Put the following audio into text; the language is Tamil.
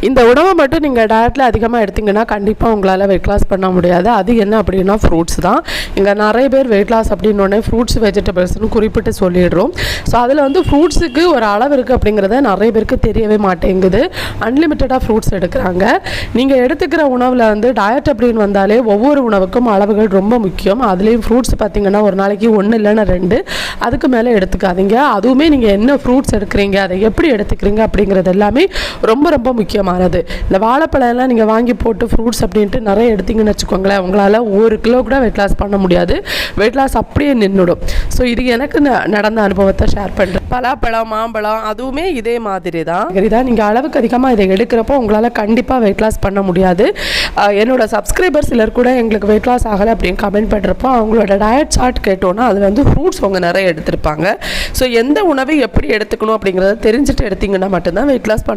இந்த உணவை மட்டும் நீங்கள் டயட்டில் அதிகமாக எடுத்திங்கன்னா கண்டிப்பாக உங்களால் வெயிட் லாஸ் பண்ண முடியாது. அது என்ன அப்படின்னா ஃப்ரூட்ஸ் தான். இங்கே நிறைய பேர் வெயிட் லாஸ் அப்படின்னோடனே ஃப்ரூட்ஸ் வெஜிடபிள்ஸ்னு குறிப்பிட்டு சொல்லிடுறோம். ஸோ அதில் வந்து ஃப்ரூட்ஸுக்கு ஒரு அளவு இருக்குது அப்படிங்கிறத நிறைய பேருக்கு தெரியவே மாட்டேங்குது. அன்லிமிட்டடாக ஃப்ரூட்ஸ் எடுக்கிறாங்க. நீங்கள் எடுத்துக்கிற உணவில் வந்து டயட் அப்படின்னு வந்தாலே ஒவ்வொரு உணவுக்கும் அளவுகள் ரொம்ப முக்கியம். அதுலேயும் ஃப்ரூட்ஸ் பார்த்திங்கன்னா ஒரு நாளைக்கு 1 இல்லைன்னா 2, அதுக்கு மேலே எடுத்துக்காதீங்க. அதுவுமே நீங்கள் என்ன ஃப்ரூட்ஸ் எடுக்கிறீங்க, அதை எப்படி எடுத்துக்கிறீங்க அப்படிங்கிறது எல்லாமே ரொம்ப ரொம்ப முக்கியமானது. இந்த வாழைப்பழம் எல்லாம் நீங்கள் வாங்கி போட்டு ஃப்ரூட்ஸ் அப்படின்ட்டு நிறைய எடுத்திங்கன்னு வச்சுக்கோங்களேன், உங்களால் 1 கிலோ கூட வெயிட் லாஸ் பண்ண முடியாது. வெயிட் லாஸ் அப்படியே நின்றுடும். ஸோ இது எனக்கு நடந்த அனுபவத்தை ஷேர் பண்ணுறேன். பலாப்பழம், மாம்பழம் அதுவுமே இதே மாதிரி தான். நீங்கள் அளவுக்கு அதிகமாக இதை எடுக்கிறப்போ உங்களால் கண்டிப்பாக வெயிட் லாஸ் பண்ண முடியாது. என்னோட சப்ஸ்கிரைபர் சிலர் கூட எங்களுக்கு வெயிட் லாஸ் ஆகலை அப்படின்னு கமெண்ட் பண்ணுறப்போ அவங்களோட டயட் சார்ட் கேட்டோன்னா அது வந்து ஃப்ரூட்ஸ் அவங்க நிறைய எடுத்திருப்பாங்க. ஸோ எந்த உணவை எப்படி எடுத்துக்கணும் அப்படிங்கிறத தெரிஞ்சுட்டு எடுத்திங்கன்னா மட்டும்தான் வெயிட் லாஸ் பண்ண